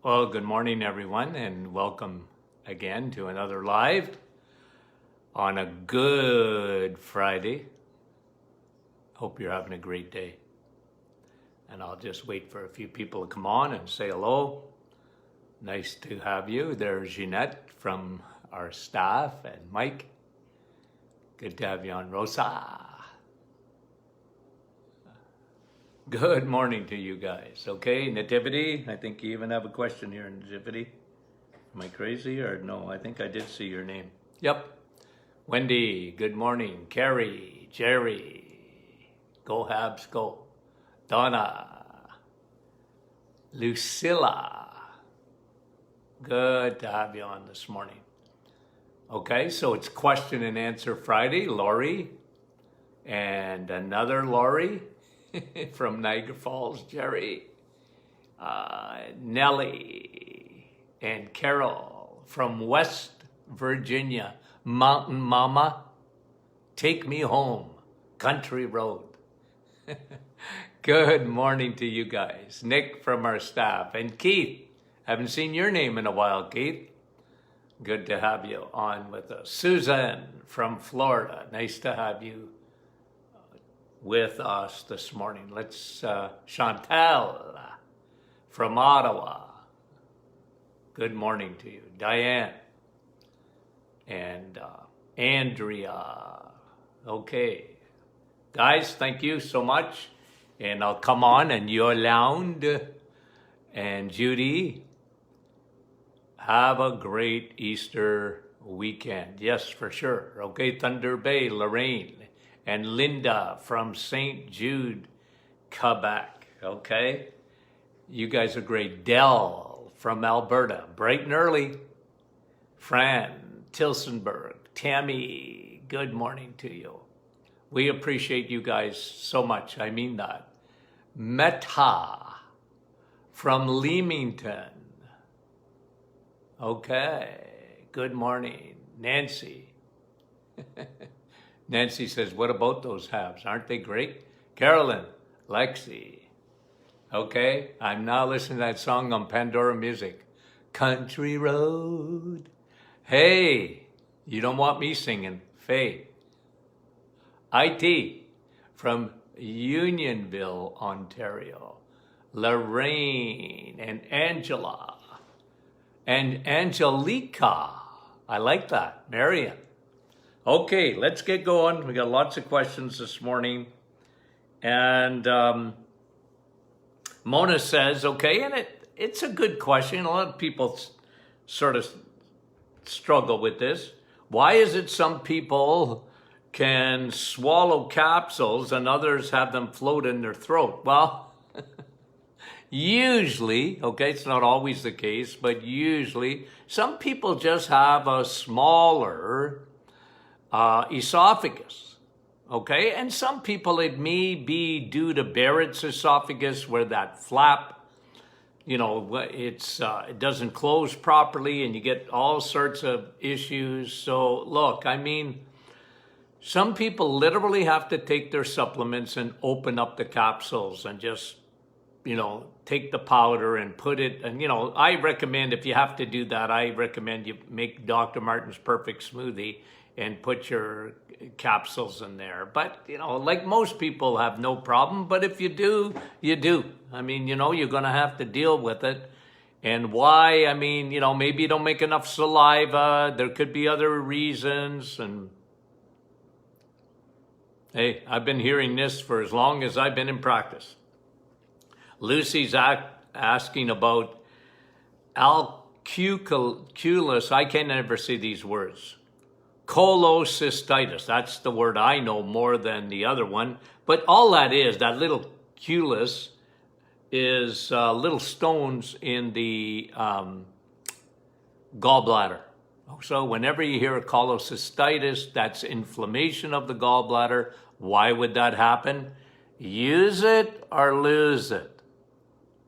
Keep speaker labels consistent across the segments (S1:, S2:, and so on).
S1: Well, good morning, everyone, and welcome again to another live on a good Friday. Hope you're having a great day. And I'll just wait for a few people to come on and say hello. Nice to have you. There's Jeanette from our staff and Mike. Good to have you on, Rosa. Good morning to you guys. Okay, Nativity, I think you even have a question here, Nativity. Am I crazy or no? I think I did see your name. Yep. Wendy, good morning. Carrie, Jerry, go Habs, go. Donna, Lucilla, good to have you on this morning. Okay, so it's question and answer Friday. Lori and another Lori from Niagara Falls, Jerry, Nellie, and Carol from West Virginia. Mountain Mama, take me home, country road. Good morning to you guys. Nick from our staff, and Keith. Haven't seen your name in a while, Keith. Good to have you on with us. Susan from Florida, nice to have you with us this morning. Let's, Chantal from Ottawa. Good morning to you. Diane and Andrea. Okay. Guys, thank you so much. And I'll come on, and Yolande and Judy, have a great Easter weekend. Yes, for sure. Okay, Thunder Bay, Lorraine, and Linda from St. Jude, Quebec. Okay, you guys are great. Dell from Alberta, bright and early. Fran, Tilsonburg, Tammy, good morning to you. We appreciate you guys so much. I mean that. Meta from Leamington. Okay, good morning. Nancy. Nancy says, what about those Habs? Aren't they great? Carolyn, Lexi. Okay, I'm now listening to that song on Pandora Music. Country Road. Hey, you don't want me singing. Faye. IT from Unionville, Ontario. Lorraine and Angela and Angelica. I like that. Marion. Okay, let's get going. We got lots of questions this morning. And Mona says, okay, and it's a good question. A lot of people sort of struggle with this. Why is it some people can swallow capsules and others have them float in their throat? Well, usually, okay, it's not always the case, but usually some people just have a smaller esophagus, okay? And some people, it may be due to Barrett's esophagus, where that flap, you know, it doesn't close properly and you get all sorts of issues. So look, I mean, some people literally have to take their supplements and open up the capsules and just, you know, take the powder and put it, and, you know, I recommend, if you have to do that, I recommend you make Dr. Martin's Perfect Smoothie and put your capsules in there. But, you know, like most people have no problem, but if you do, you do. I mean, you know, you're going to have to deal with it. And why? I mean, you know, maybe you don't make enough saliva. There could be other reasons. And hey, I've been hearing this for as long as I've been in practice. Lucy's asking about alcuculus. I can never say these words. Cholecystitis. That's the word I know more than the other one. But all that is, that little culus is little stones in the gallbladder. So whenever you hear a cholecystitis, that's inflammation of the gallbladder. Why would that happen? Use it or lose it.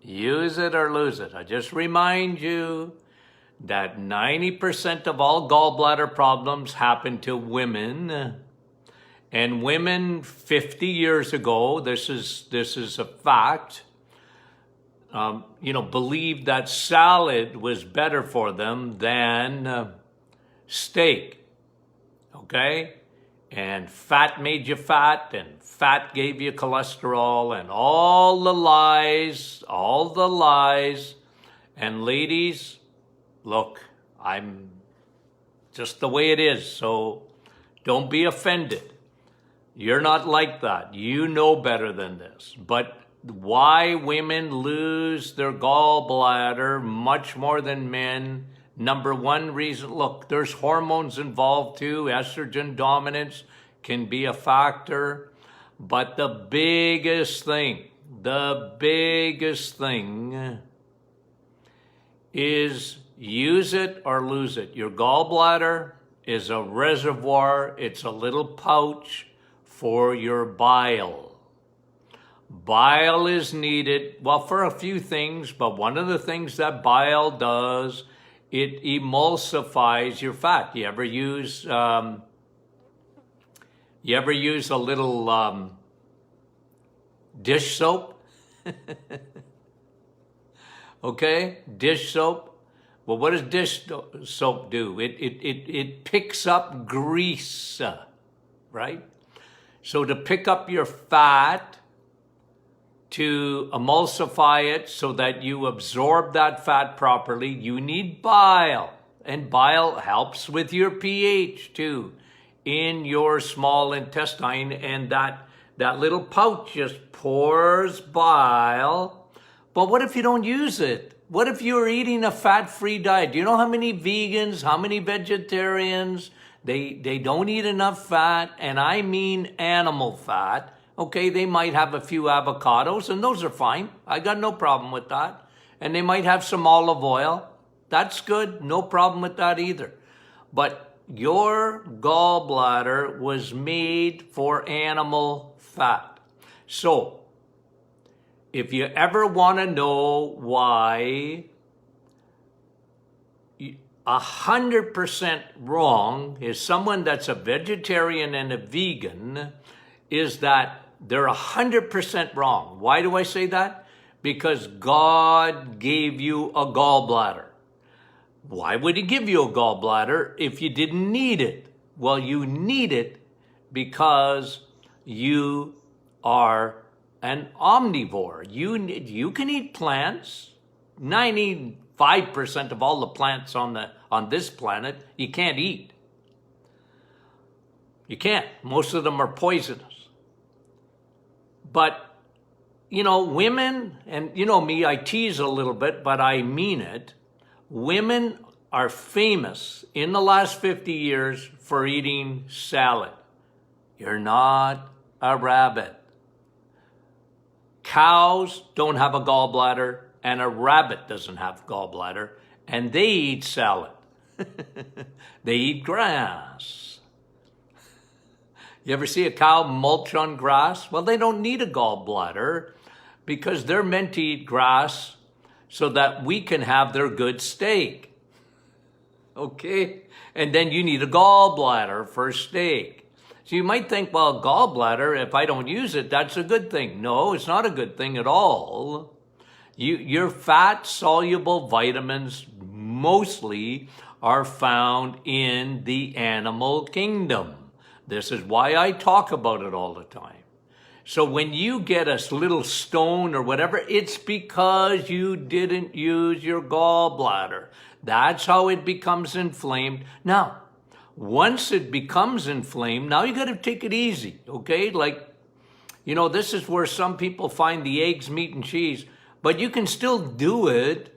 S1: Use it or lose it. I just remind you that 90% of all gallbladder problems happen to women. And women 50 years ago, this is a fact, believed that salad was better for them than steak. Okay? And fat made you fat, and fat gave you cholesterol, and all the lies. And ladies, look, I'm just the way it is, so don't be offended. You're not like that. You know better than this. But why women lose their gallbladder much more than men, number one reason, look, there's hormones involved too. Estrogen dominance can be a factor. But the biggest thing is use it or lose it. Your gallbladder is a reservoir. It's a little pouch for your bile. Bile is needed, well, for a few things, but one of the things that bile does, it emulsifies your fat. You ever use a little dish soap? Okay, dish soap. Well, what does dish soap do? It picks up grease, right? So to pick up your fat, to emulsify it so that you absorb that fat properly, you need bile. And bile helps with your pH too in your small intestine. And that little pouch just pours bile. But what if you don't use it? What if you're eating a fat-free diet? Do you know how many vegans, how many vegetarians, they don't eat enough fat, and I mean animal fat. Okay, they might have a few avocados, and those are fine. I got no problem with that. And they might have some olive oil. That's good. No problem with that either. But your gallbladder was made for animal fat. So, if you ever want to know why 100% wrong is someone that's a vegetarian and a vegan, is that they're 100% wrong. Why do I say that? Because God gave you a gallbladder. Why would he give you a gallbladder if you didn't need it? Well, you need it because you are an omnivore. You can eat plants. 95% of all the plants on this planet, you can't eat. You can't. Most of them are poisonous. But, women, and me, I tease a little bit, but I mean it. Women are famous in the last 50 years for eating salad. You're not a rabbit. Cows don't have a gallbladder, and a rabbit doesn't have a gallbladder, and they eat salad. They eat grass. You ever see a cow mulch on grass? Well, they don't need a gallbladder because they're meant to eat grass so that we can have their good steak. Okay? And then you need a gallbladder for steak. So you might think, well, gallbladder, if I don't use it, that's a good thing. No, it's not a good thing at all. Your fat-soluble vitamins mostly are found in the animal kingdom. This is why I talk about it all the time. So when you get a little stone or whatever, it's because you didn't use your gallbladder. That's how it becomes inflamed. Now, once it becomes inflamed, now you got to take it easy, okay? This is where some people find the eggs, meat, and cheese, but you can still do it.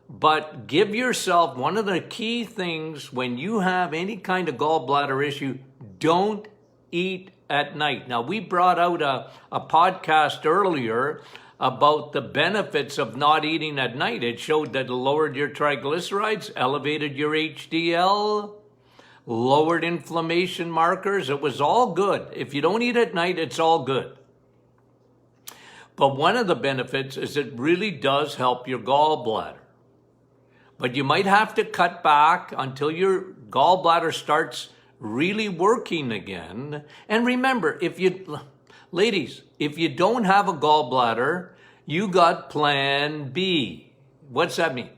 S1: But give yourself, one of the key things when you have any kind of gallbladder issue, don't eat at night. Now, we brought out a podcast earlier about the benefits of not eating at night. It showed that it lowered your triglycerides, elevated your HDL, lowered inflammation markers. It was all good. If you don't eat at night, it's all good. But one of the benefits is it really does help your gallbladder. But you might have to cut back until your gallbladder starts really working again. And remember, ladies, if you don't have a gallbladder, You got plan B. What's that mean?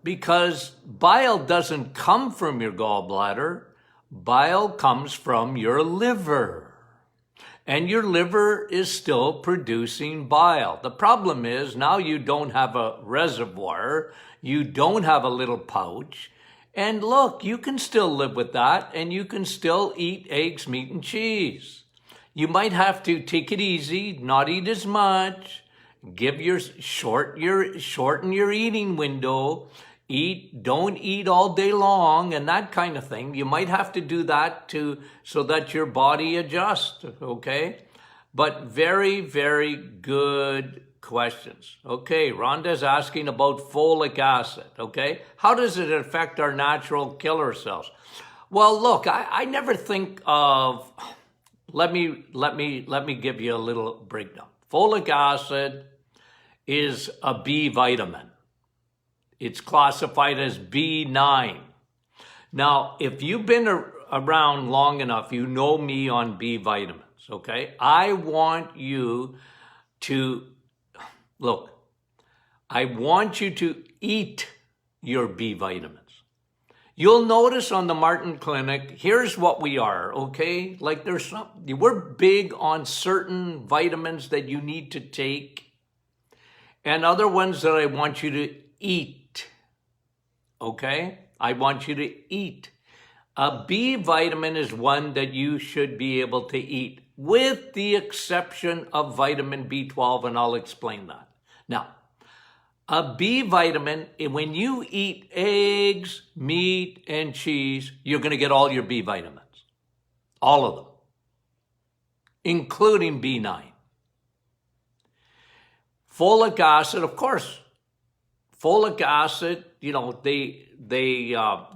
S1: Because bile doesn't come from your gallbladder. Bile comes from your liver. And your liver is still producing bile. The problem is now you don't have a reservoir. You don't have a little pouch. And look, you can still live with that, and you can still eat eggs, meat, and cheese. You might have to take it easy, not eat as much, shorten your eating window, don't eat all day long, and that kind of thing. You might have to do that so that your body adjusts, okay? But very, very good questions. Okay, Rhonda's asking about folic acid, okay? How does it affect our natural killer cells? Well, look, I never think of, let me give you a little breakdown. Folic acid is a B vitamin. It's classified as B9. Now, if you've been around long enough, you know me on B vitamins, okay? I want you to eat your B vitamins. You'll notice on the Martin Clinic, here's what we are, okay? Like we're big on certain vitamins that you need to take and other ones that I want you to eat, okay? I want you to eat. A B vitamin is one that you should be able to eat, with the exception of vitamin B12, and I'll explain that. Now, a B vitamin, when you eat eggs, meat, and cheese, you're going to get all your B vitamins. All of them. Including B9. Folic acid, of course. Folic acid,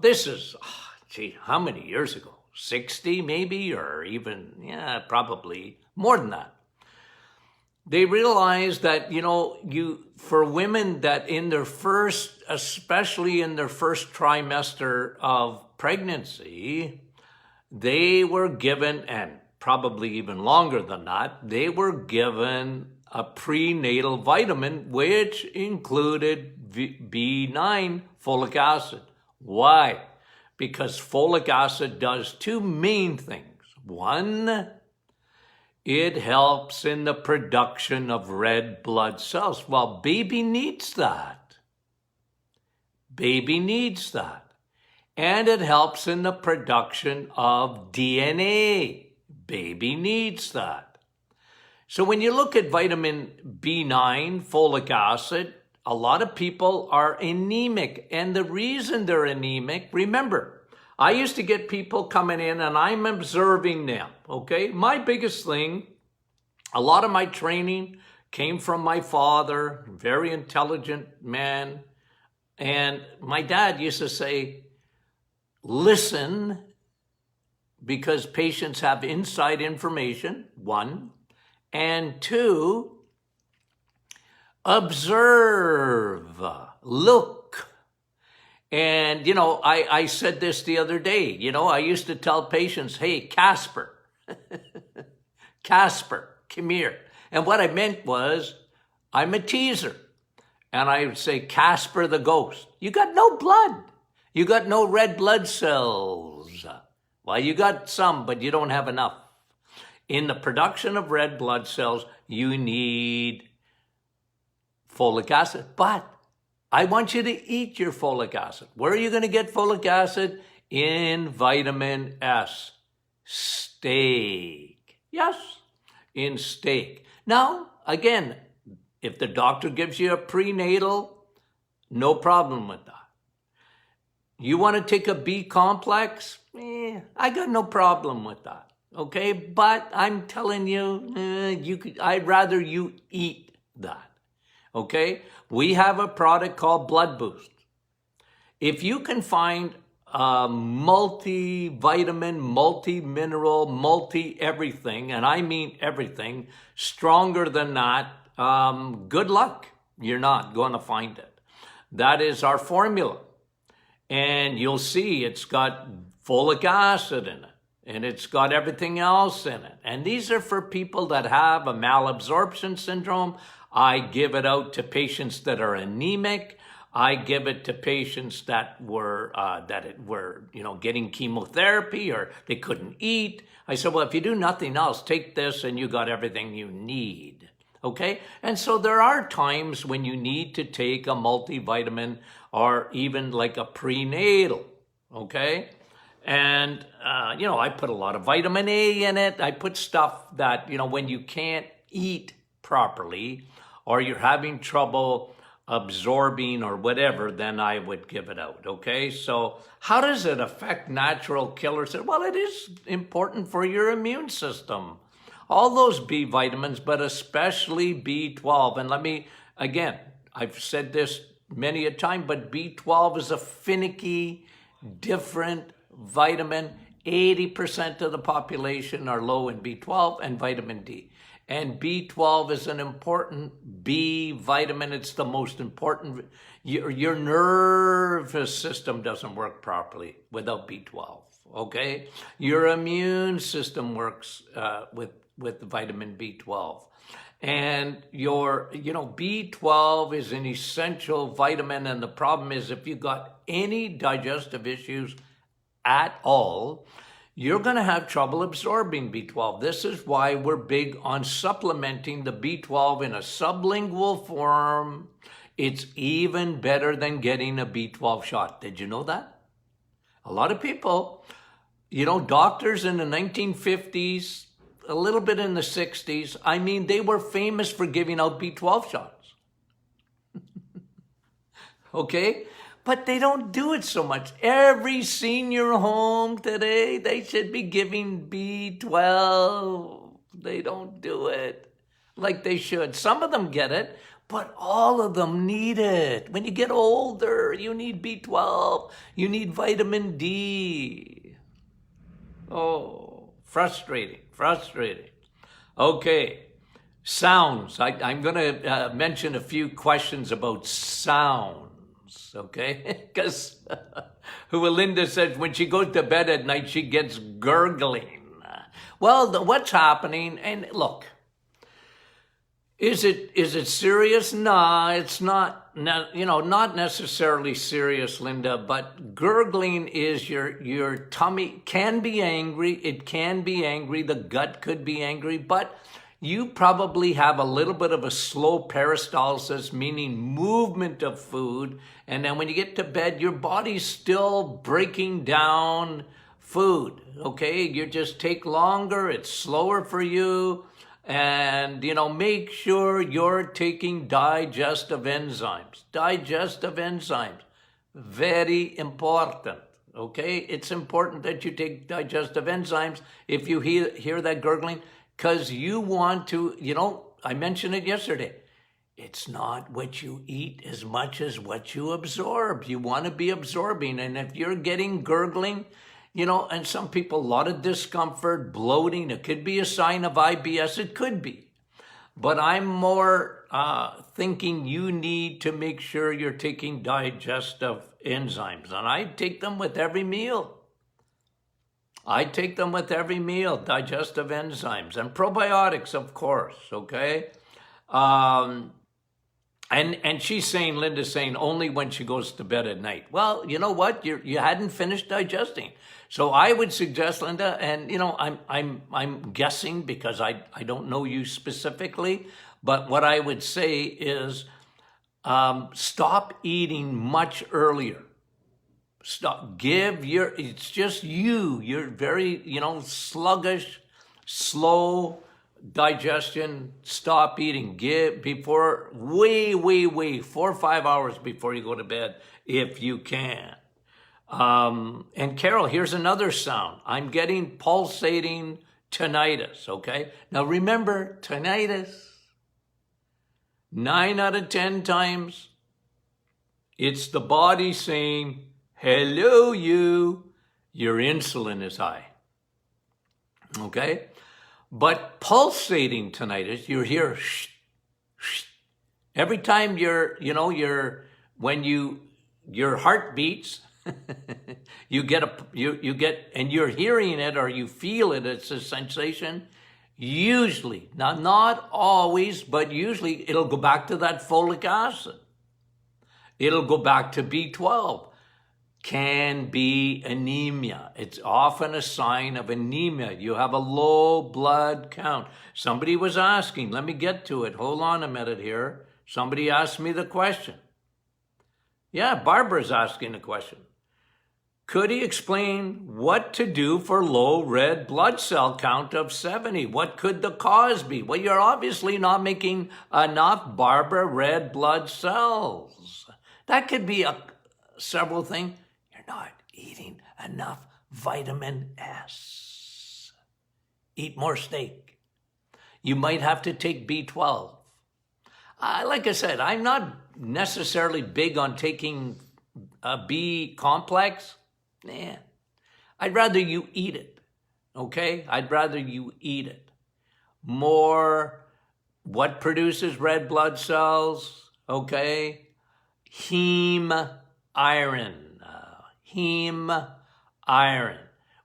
S1: this is, how many years ago? 60 maybe, or even, probably more than that. They realized that, for women that especially in their first trimester of pregnancy, they were given, and probably even longer than that, they were given a prenatal vitamin, which included B9 folic acid. Why? Because folic acid does two main things. One, it helps in the production of red blood cells. Well, baby needs that. Baby needs that. And it helps in the production of DNA. Baby needs that. So when you look at vitamin B9, folic acid, a lot of people are anemic. And the reason they're anemic, remember, I used to get people coming in and I'm observing them, okay? My biggest thing, a lot of my training came from my father, very intelligent man. And my dad used to say, listen, because patients have inside information, one. And two, observe, look. And, I said this the other day, I used to tell patients, hey, Casper, come here. And what I meant was, I'm a teaser. And I would say, Casper the ghost, you got no blood. You got no red blood cells. Well, you got some, but you don't have enough. In the production of red blood cells, you need folic acid. But I want you to eat your folic acid. Where are you going to get folic acid? In vitamin S. Steak. Yes, in steak. Now, again, if the doctor gives you a prenatal, no problem with that. You want to take a B complex? I got no problem with that. Okay, but I'm telling you, I'd rather you eat that. Okay, we have a product called Blood Boost. If you can find a multivitamin, multi-mineral, multi-everything, and I mean everything, stronger than that, good luck. You're not going to find it. That is our formula. And you'll see it's got folic acid in it. And it's got everything else in it. And these are for people that have a malabsorption syndrome. I give it out to patients that are anemic. I give it to patients that were getting chemotherapy or they couldn't eat. I said, well, if you do nothing else, take this and you got everything you need. Okay? And so there are times when you need to take a multivitamin or even like a prenatal. Okay? And, I put a lot of vitamin A in it. I put stuff that, when you can't eat properly or you're having trouble absorbing or whatever, then I would give it out. Okay. So how does it affect natural killers? Well, it is important for your immune system. All those B vitamins, but especially B12. And let me, again, I've said this many a time, but B12 is a finicky, different vitamin. 80% of the population are low in B12 and vitamin D. And B12 is an important B vitamin. It's the most important. Your nervous system doesn't work properly without B12, okay? Your immune system works with vitamin B12. And B12 is an essential vitamin. And the problem is if you've got any digestive issues at all, you're going to have trouble absorbing B12. This is why we're big on supplementing the B12 in a sublingual form. It's even better than getting a B12 shot. Did you know that? A lot of people, doctors in the 1950s, a little bit in the 60s, they were famous for giving out B12 shots. Okay? But they don't do it so much. Every senior home today, they should be giving B12. They don't do it like they should. Some of them get it, but all of them need it. When you get older, you need B12. You need vitamin D. Oh, frustrating. Okay, sounds. I'm going to mention a few questions about sound. Okay, because Linda says when she goes to bed at night, she gets gurgling. Well, what's happening? And look, is it serious? No, it's not. Not necessarily serious, Linda. But gurgling is your tummy can be angry. It can be angry. The gut could be angry, but you probably have a little bit of a slow peristalsis, meaning movement of food. And then when you get to bed, your body's still breaking down food. Okay, you just take longer. It's slower for you. And, make sure you're taking digestive enzymes. Very important. Okay, it's important that you take digestive enzymes. If you hear that gurgling, because you want to, I mentioned it yesterday. It's not what you eat as much as what you absorb. You want to be absorbing. And if you're getting gurgling, and some people, a lot of discomfort, bloating, it could be a sign of IBS. It could be. But I'm more thinking you need to make sure you're taking digestive enzymes. And I take them with every meal. digestive enzymes and probiotics, of course, okay? And she's saying, Linda's saying, only when she goes to bed at night. Well, you know what? You hadn't finished digesting. So I would suggest, Linda, and I'm guessing because I don't know you specifically, but what I would say is stop eating much earlier. It's just you're very, sluggish, slow digestion. Stop eating. Before, way, 4 or 5 hours before you go to bed, if you can. And Carol, here's another sound. I'm getting pulsating tinnitus, okay? Now remember, tinnitus, 9 out of 10 times, it's the body saying, hello, your insulin is high. Okay? But pulsating tinnitus, you hear shh, shh. Every time your heart beats, you get and you're hearing it or you feel it, it's a sensation. Usually, now not always, but usually it'll go back to that folic acid. It'll go back to B12. Can be anemia. It's often a sign of anemia. You have a low blood count. Somebody was asking, let me get to it. Hold on a minute here. Somebody asked me the question. Yeah, Barbara's asking the question. Could he explain what to do for low red blood cell count of 70? What could the cause be? Well, you're obviously not making enough, Barbara, red blood cells. That could be several things. You're not eating enough vitamin S. Eat more steak. You might have to take B12. Like I said, I'm not necessarily big on taking a B complex. Nah, I'd rather you eat it, okay? I'd rather you eat it. More, what produces red blood cells, okay? Heme iron. Heme iron.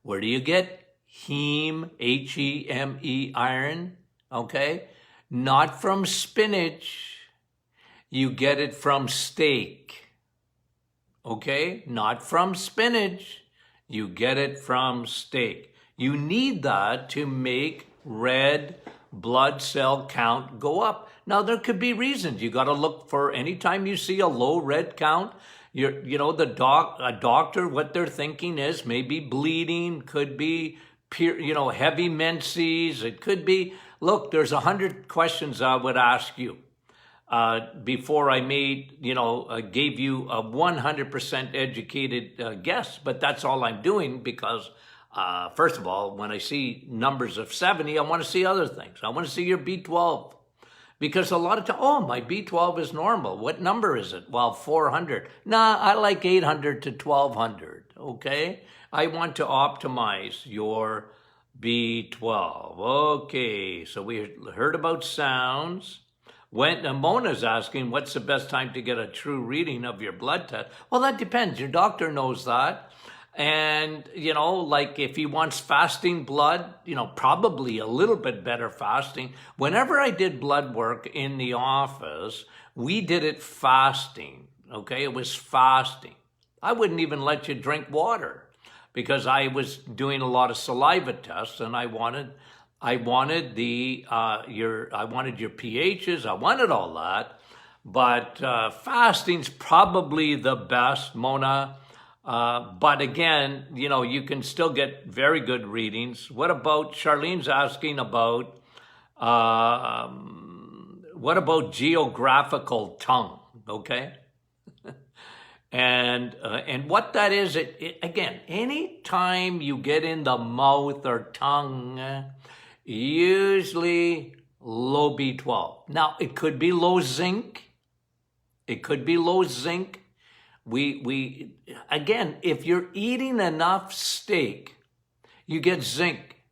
S1: Where do you get heme, H-E-M-E, iron, okay? Not from spinach. You get it from steak. Okay, not from spinach. You get it from steak. You need that to make red blood cell count go up. Now, there could be reasons. You got to look for anytime you see a low red count, a doctor, what they're thinking is maybe bleeding, could be, heavy menses. It could be, look, there's 100 questions I would ask you. Before I gave you a 100% educated guess, but that's all I'm doing because, first of all, when I see numbers of 70, I want to see other things. I want to see your B12 because a lot of times, my B12 is normal. What number is it? Well, 400. Nah, I like 800 to 1200, okay? I want to optimize your B12. Okay, so we heard about sounds. When Mona's asking, what's the best time to get a true reading of your blood test? Well, that depends. Your doctor knows that. And, like if he wants fasting blood, probably a little bit better fasting. Whenever I did blood work in the office, we did it fasting, okay? It was fasting. I wouldn't even let you drink water because I was doing a lot of saliva tests and I wanted your pHs. I wanted all that, but fasting's probably the best, Mona. But again, you can still get very good readings. What about Charlene's asking about? What about geographical tongue? Okay, and what that is, again, anytime you get in the mouth or tongue. Usually low B12. Now, it could be low zinc. We again, if you're eating enough steak, you get zinc.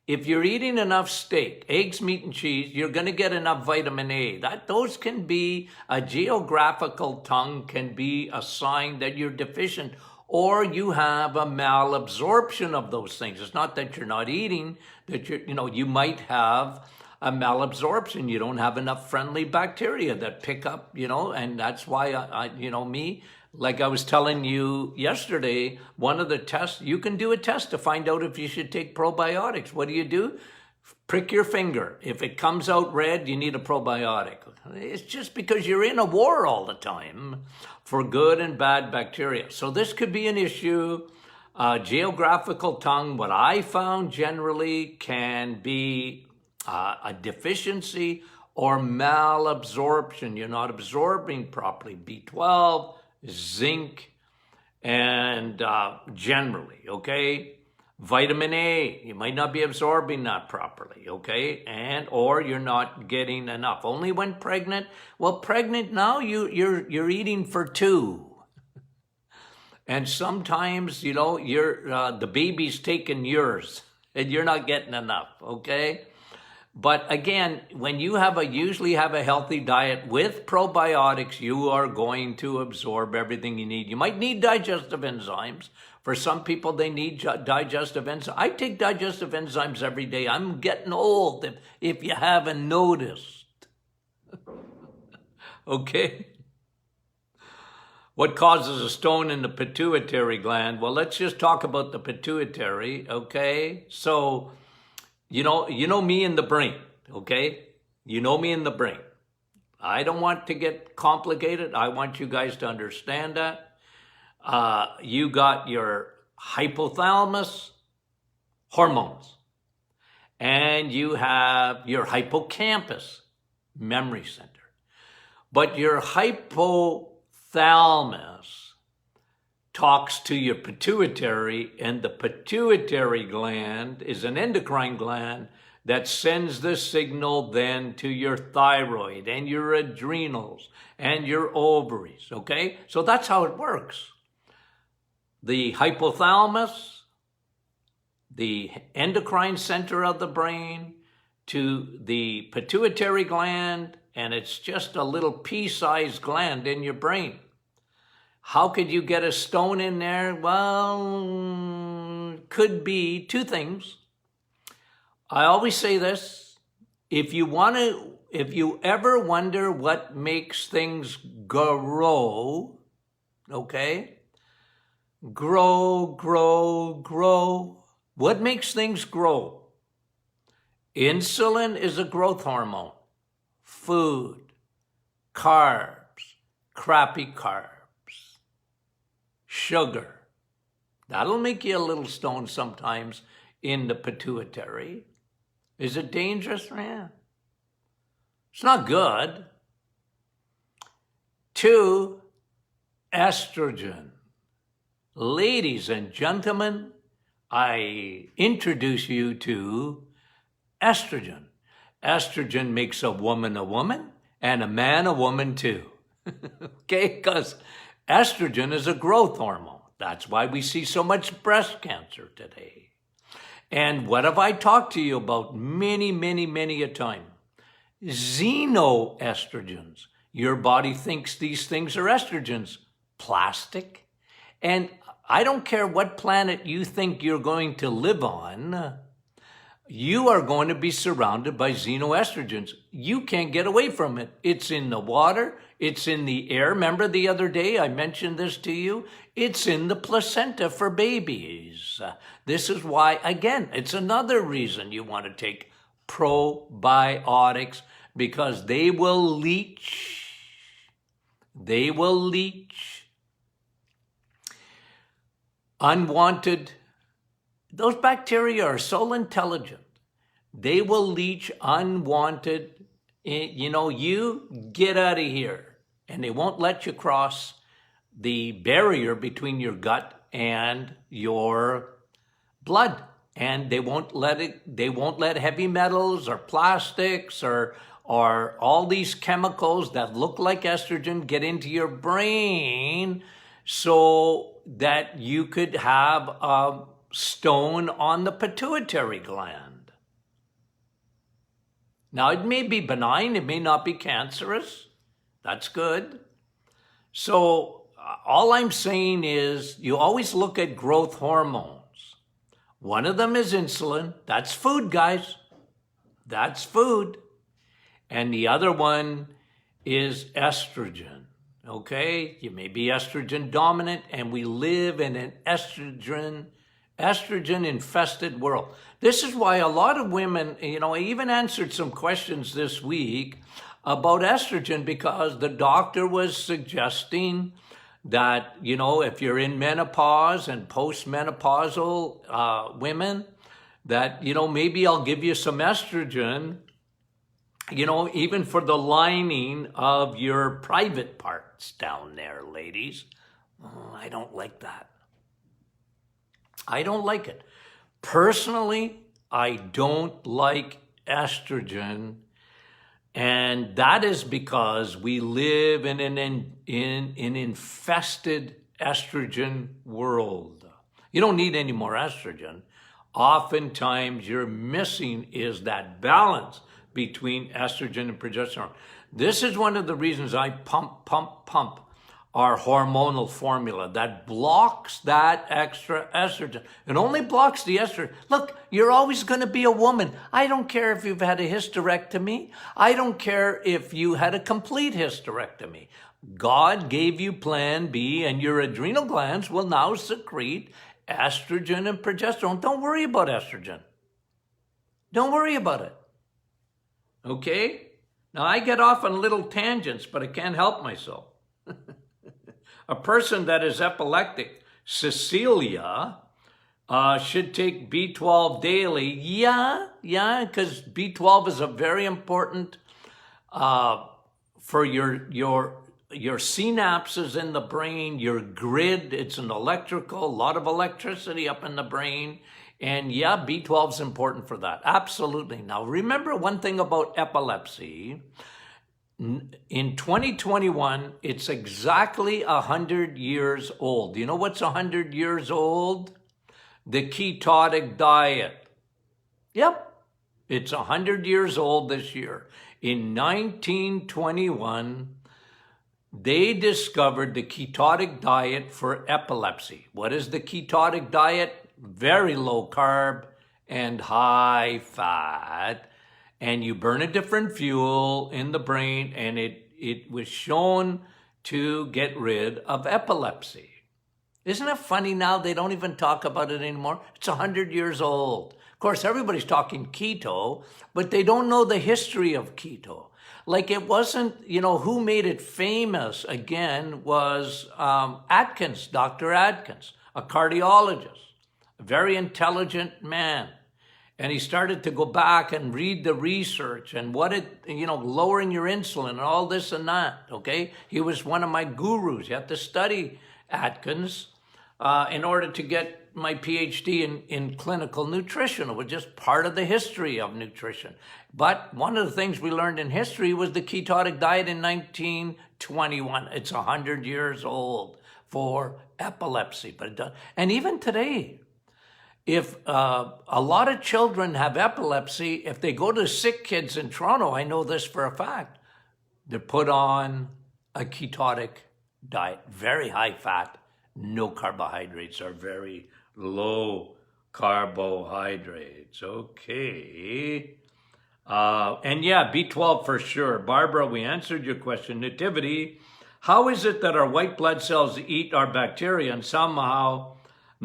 S1: If you're eating enough steak, eggs, meat, and cheese, you're going to get enough vitamin A. Those can be, a geographical tongue can be a sign that you're deficient or you have a malabsorption of those things. It's not that you're not eating, that you might have a malabsorption. You don't have enough friendly bacteria that pick up, and that's why like I was telling you yesterday, one of the tests, you can do a test to find out if you should take probiotics. What do? Prick your finger. If it comes out red, you need a probiotic. It's just because you're in a war all the time for good and bad bacteria. So this could be an issue. Geographical tongue, what I found generally can be a deficiency or malabsorption. You're not absorbing properly B12, zinc, and generally, okay? Vitamin A, you might not be absorbing that properly, okay? Or you're not getting enough. Only when pregnant. Well, pregnant now, you're eating for two. And sometimes, the baby's taking yours and you're not getting enough, okay? But again, when you usually have a healthy diet with probiotics, you are going to absorb everything you need. You might need digestive enzymes. For some people, they need digestive enzymes. I take digestive enzymes every day. I'm getting old, if you haven't noticed. Okay? What causes a stone in the pituitary gland? Well, let's just talk about the pituitary, okay? So, you know me in the brain, okay? You know me in the brain. I don't want to get complicated. I want you guys to understand that. You got your hypothalamus, hormones, and you have your hippocampus, memory center. But your hypothalamus talks to your pituitary, and the pituitary gland is an endocrine gland that sends the signal then to your thyroid and your adrenals and your ovaries, okay? So that's how it works. The hypothalamus, the endocrine center of the brain, to the pituitary gland, and it's just a little pea-sized gland in your brain. How could you get a stone in there? Well, could be two things. I always say this, if you ever wonder what makes things grow, okay? Grow. What makes things grow? Insulin is a growth hormone. Food, carbs, crappy carbs, sugar. That'll make you a little stone sometimes in the pituitary. Is it dangerous? Yeah. It's not good. 2, estrogen. Ladies and gentlemen, I introduce you to estrogen. Estrogen makes a woman and a man a woman too. Okay, because estrogen is a growth hormone. That's why we see so much breast cancer today. And what have I talked to you about many a time? Xenoestrogens. Your body thinks these things are estrogens. Plastic. And I don't care what planet you think you're going to live on, you are going to be surrounded by xenoestrogens. You can't get away from it. It's in the water. It's in the air. Remember the other day I mentioned this to you? It's in the placenta for babies. This is why, again, it's another reason you want to take probiotics, because they will leach. They will leach unwanted. Those bacteria are so intelligent. They will leach unwanted, you get out of here. And they won't let you cross the barrier between your gut and your blood. And they won't let heavy metals or plastics or all these chemicals that look like estrogen get into your brain, so that you could have a stone on the pituitary gland. Now, it may be benign, it may not be cancerous. That's good. So all I'm saying is you always look at growth hormones. One of them is insulin. That's food, guys. That's food. And the other one is estrogen. Okay? You may be estrogen dominant, and we live in an estrogen-infested world. This is why a lot of women, I even answered some questions this week about estrogen, because the doctor was suggesting that, if you're in menopause and postmenopausal women, that, maybe I'll give you some estrogen, even for the lining of your private parts down there, ladies. Oh, I don't like that. I don't like it. Personally, I don't like estrogen, and that is because we live in an infested estrogen world. You don't need any more estrogen. oftentimes you're missing is that balance between estrogen and progesterone. This is one of the reasons I pump our hormonal formula that blocks that extra estrogen. It only blocks the estrogen. Look, you're always going to be a woman. I don't care if you've had a hysterectomy. I don't care if you had a complete hysterectomy. God gave you plan B, and your adrenal glands will now secrete estrogen and progesterone. Don't worry about estrogen. Don't worry about it. Okay? Now, I get off on little tangents, but I can't help myself. A person that is epileptic, Cecilia, should take B12 daily. Yeah, because B12 is a very important for your synapses in the brain, your grid. It's a lot of electricity up in the brain. And yeah, B12 is important for that. Absolutely. Now, remember one thing about epilepsy. In 2021, it's exactly 100 years old. You know what's 100 years old? The ketotic diet. Yep, it's 100 years old this year. In 1921, they discovered the ketotic diet for epilepsy. What is the ketotic diet? Very low carb and high fat. And you burn a different fuel in the brain, and it was shown to get rid of epilepsy. Isn't it funny now they don't even talk about it anymore? It's 100 years old. Of course, everybody's talking keto, but they don't know the history of keto. Like it wasn't, who made it famous again was Atkins, Dr. Atkins, a cardiologist, a very intelligent man. And he started to go back and read the research and lowering your insulin and all this and that, okay? He was one of my gurus. You have to study Atkins in order to get my PhD in clinical nutrition. It was just part of the history of nutrition. But one of the things we learned in history was the ketotic diet in 1921. It's 100 years old for epilepsy. But it does. And even today, if a lot of children have epilepsy, if they go to sick kids in Toronto, I know this for a fact, they're put on a ketotic diet, very high fat, no carbohydrates, or very low carbohydrates. Okay. And yeah, B12 for sure. Barbara, we answered your question. Nativity, how is it that our white blood cells eat our bacteria and somehow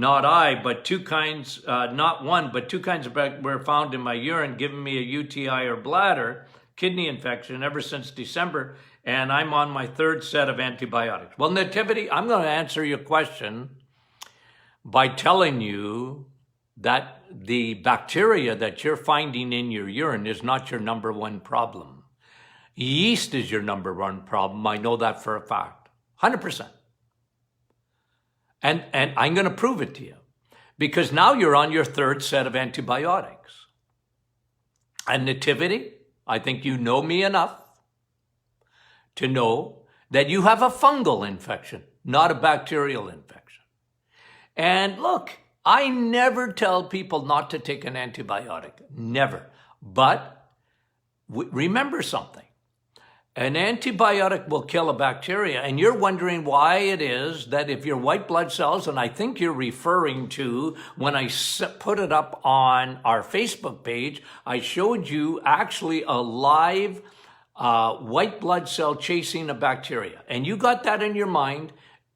S1: but two kinds, not one, but two kinds of bacteria were found in my urine, giving me a UTI or bladder, kidney infection ever since December, and I'm on my third set of antibiotics. Well, Nativity, I'm going to answer your question by telling you that the bacteria that you're finding in your urine is not your number one problem. Yeast is your number one problem. I know that for a fact, 100%. And I'm going to prove it to you because now you're on your third set of antibiotics. And Nativity, I think you know me enough to know that you have a fungal infection, not a bacterial infection. And look, I never tell people not to take an antibiotic, never. But remember something. An antibiotic will kill a bacteria, and you're wondering why it is that if your white blood cells, and I think you're referring to when I put it up on our Facebook page, I showed you actually a live white blood cell chasing a bacteria. And you got that in your mind,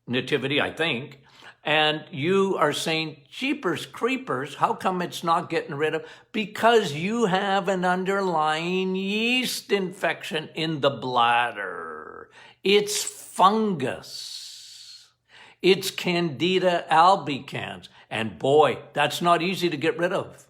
S1: Nativity, I think, and you are saying, jeepers creepers, how come it's not getting rid of? Because you have an underlying yeast infection in the bladder. It's fungus. It's Candida albicans. And boy, that's not easy to get rid of.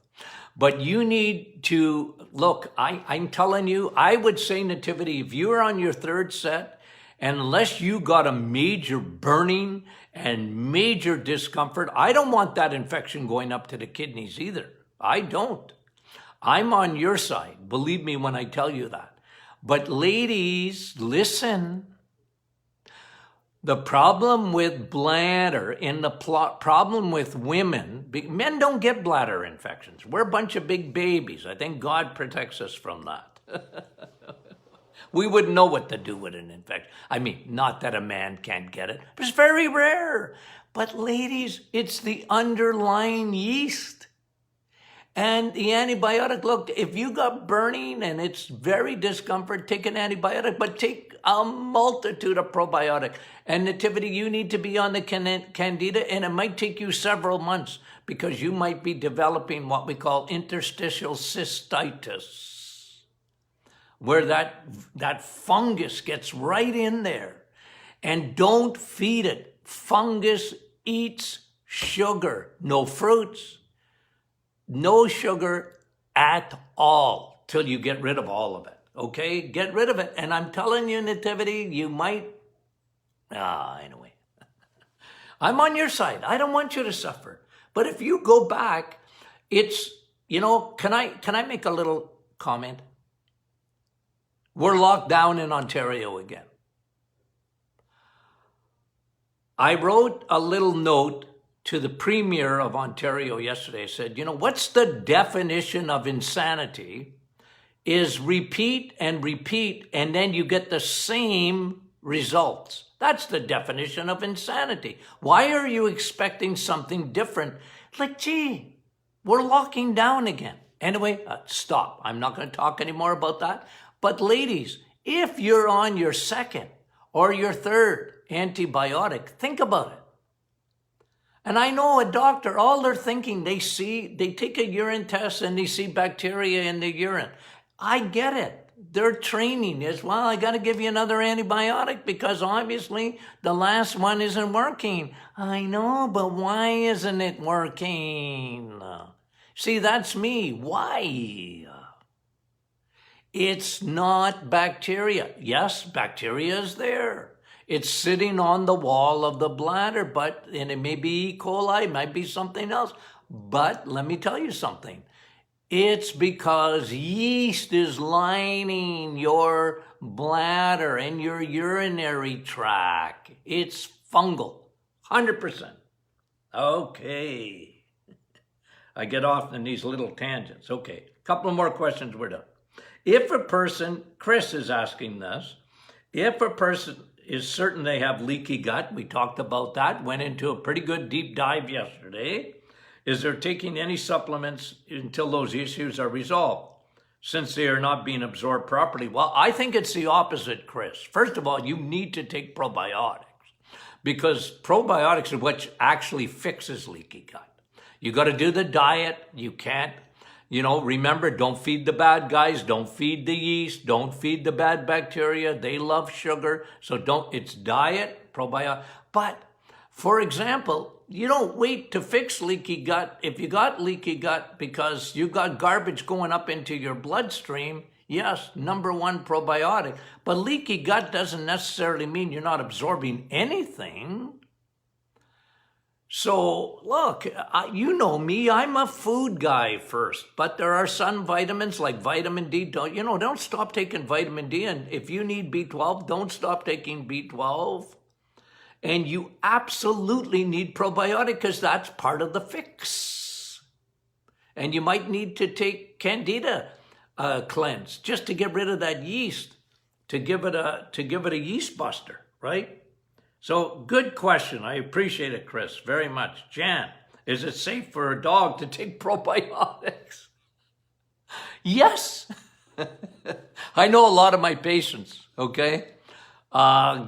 S1: But you need to, look, I'm telling you, I would say, Nativity, if you're on your third set, and unless you got a major burning and major discomfort, I don't want that infection going up to the kidneys either. I don't. I'm on your side. Believe me when I tell you that. But ladies, listen. The problem with bladder and the problem with women, men don't get bladder infections. We're a bunch of big babies. I think God protects us from that. We wouldn't know what to do with an infection. I mean, not that a man can't get it, but it's very rare. But ladies, it's the underlying yeast. And the antibiotic, look, if you got burning and it's very discomfort, take an antibiotic, but take a multitude of probiotic. And Nativity, you need to be on the Candida, and it might take you several months because you might be developing what we call interstitial cystitis, where that fungus gets right in there. And don't feed it. Fungus eats sugar, no fruits. No sugar at all till you get rid of all of it, okay? Get rid of it. And I'm telling you, Nativity, you might, anyway. I'm on your side. I don't want you to suffer. But if you go back, it's, can I make a little comment? We're locked down in Ontario again. I wrote a little note to the Premier of Ontario yesterday. I said, what's the definition of insanity is repeat, and then you get the same results. That's the definition of insanity. Why are you expecting something different? Like, gee, we're locking down again. Anyway, stop. I'm not going to talk anymore about that. But ladies, if you're on your second or your third antibiotic, think about it. And I know a doctor, all they're thinking, they take a urine test and they see bacteria in the urine. I get it. Their training is, well, I got to give you another antibiotic because obviously the last one isn't working. I know, but why isn't it working? See, that's me. Why? It's not bacteria. Yes, bacteria is there. It's sitting on the wall of the bladder, and it may be E. coli, it might be something else. But let me tell you something. It's because yeast is lining your bladder and your urinary tract. It's fungal, 100%. Okay. I get off in these little tangents. Okay, a couple more questions, we're done. If a person, Chris is asking this, if a person is certain they have leaky gut, we talked about that, went into a pretty good deep dive yesterday. Is there taking any supplements until those issues are resolved, since they are not being absorbed properly? Well, I think it's the opposite, Chris. First of all, you need to take probiotics because probiotics are what actually fixes leaky gut. You got to do the diet. You can't, remember, don't feed the bad guys. Don't feed the yeast. Don't feed the bad bacteria. They love sugar. So it's diet, probiotic. But for example, you don't wait to fix leaky gut. If you got leaky gut because you got garbage going up into your bloodstream, yes, number one, probiotic. But leaky gut doesn't necessarily mean you're not absorbing anything. So look, you know me, I'm a food guy first, but there are some vitamins like vitamin D. Don't stop taking vitamin D. And if you need B12, don't stop taking B12. And you absolutely need probiotic because that's part of the fix. And you might need to take Candida cleanse just to get rid of that yeast, to give it a yeast buster, right? So good question. I appreciate it, Chris, very much. Jan, is it safe for a dog to take probiotics? Yes. I know a lot of my patients, okay,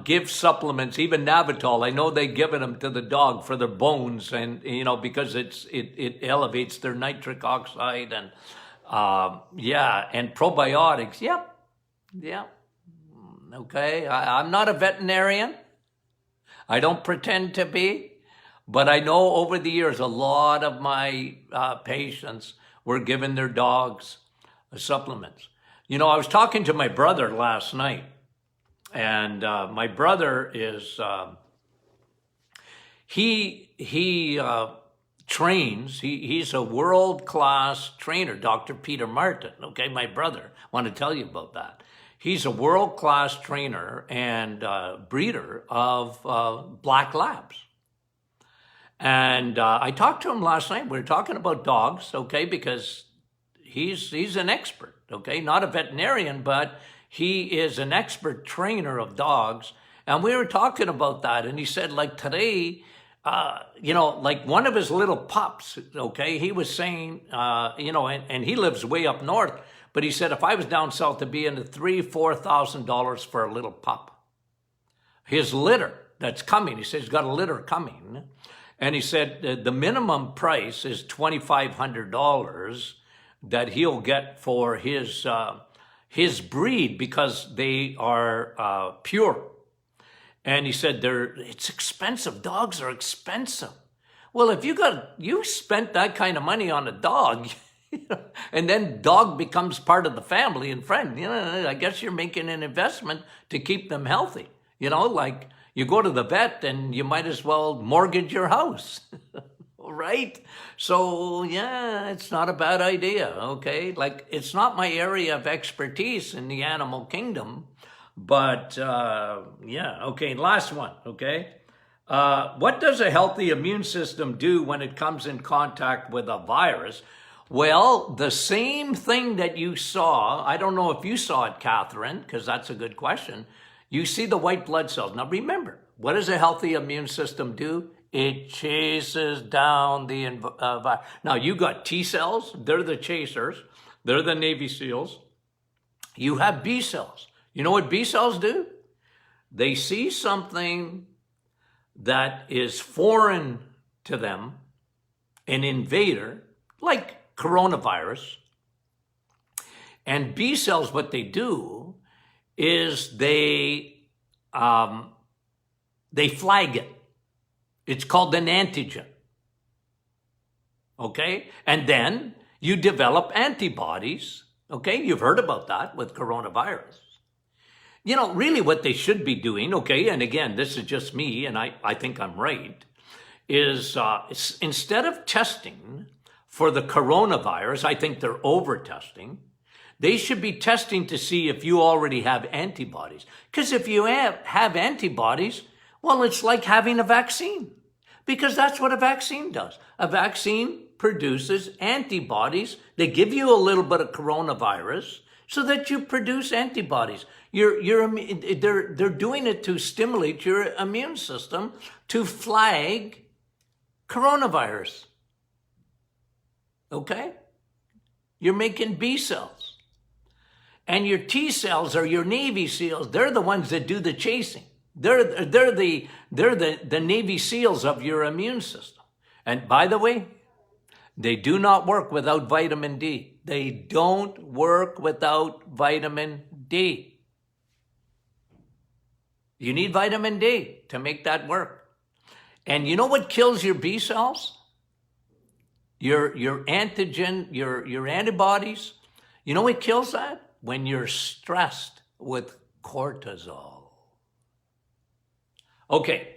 S1: give supplements, even Navitol. I know they've given them to the dog for their bones and, because it elevates their nitric oxide and, and probiotics. Yep. Okay. I'm not a veterinarian. I don't pretend to be, but I know over the years, a lot of my patients were giving their dogs supplements. I was talking to my brother last night, and my brother is, he trains, he's a world-class trainer, Dr. Peter Martin, okay, my brother, want to tell you about that. He's a world-class trainer and breeder of black labs. And I talked to him last night. We were talking about dogs, okay, because he's an expert, okay, not a veterinarian, but he is an expert trainer of dogs. And we were talking about that, and he said, like today, like one of his little pups, okay, he was saying, and he lives way up north, but he said, if I was down south, to be into $3,000-$4,000 for a little pup. His litter that's coming, he says he's got a litter coming. And he said the minimum price is $2,500 that he'll get for his breed because they are pure. And he said it's expensive. Dogs are expensive. Well, if you spent that kind of money on a dog, and then dog becomes part of the family and friend, I guess you're making an investment to keep them healthy. Like you go to the vet and you might as well mortgage your house, right? So yeah, it's not a bad idea, okay? Like it's not my area of expertise in the animal kingdom, but yeah, okay, last one, okay? What does a healthy immune system do when it comes in contact with a virus? Well, the same thing that you saw, I don't know if you saw it, Catherine, because that's a good question. You see the white blood cells. Now remember, what does a healthy immune system do? It chases down the virus. Now you got T cells, they're the chasers, they're the Navy SEALs. You have B cells. You know what B cells do? They see something that is foreign to them, an invader, like coronavirus. And B cells, what they do is they flag it. It's called an antigen. Okay? And then you develop antibodies. Okay? You've heard about that with coronavirus. Really what they should be doing, okay, and again, this is just me, and I think I'm right, is instead of testing for the coronavirus, I think they're over-testing. They should be testing to see if you already have antibodies. Because if you have antibodies, well, it's like having a vaccine. Because that's what a vaccine does. A vaccine produces antibodies. They give you a little bit of coronavirus so that you produce antibodies. They're doing it to stimulate your immune system to flag coronavirus. Okay? You're making B cells. And your T cells are your Navy SEALs. They're the ones that do the chasing. They're the Navy SEALs of your immune system. And by the way, they do not work without vitamin D. They don't work without vitamin D. You need vitamin D to make that work. And you know what kills your B cells? Your antigen, your antibodies. You know what kills that? When you're stressed with cortisol. Okay,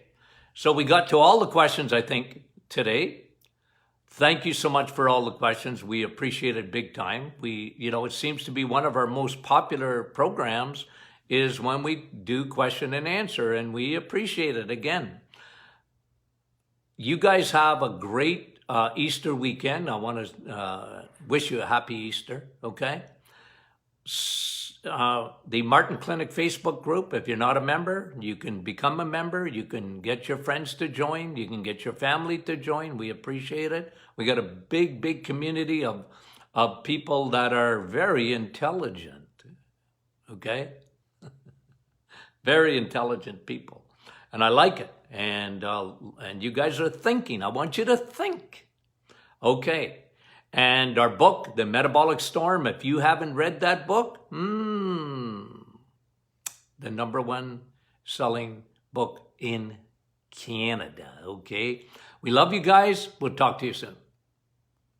S1: so we got to all the questions, I think, today. Thank you so much for all the questions. We appreciate it big time. It seems to be one of our most popular programs is when we do question and answer, and we appreciate it again. You guys have a great Easter weekend. I want to wish you a happy Easter, okay? The Martin Clinic Facebook group, if you're not a member, you can become a member. You can get your friends to join. You can get your family to join. We appreciate it. We got a big community of people that are very intelligent, okay? Very intelligent people. And I like it. And you guys are thinking. I want you to think. Okay. And our book, The Metabolic Storm, if you haven't read that book, the #1 selling book in Canada, okay? We love you guys. We'll talk to you soon.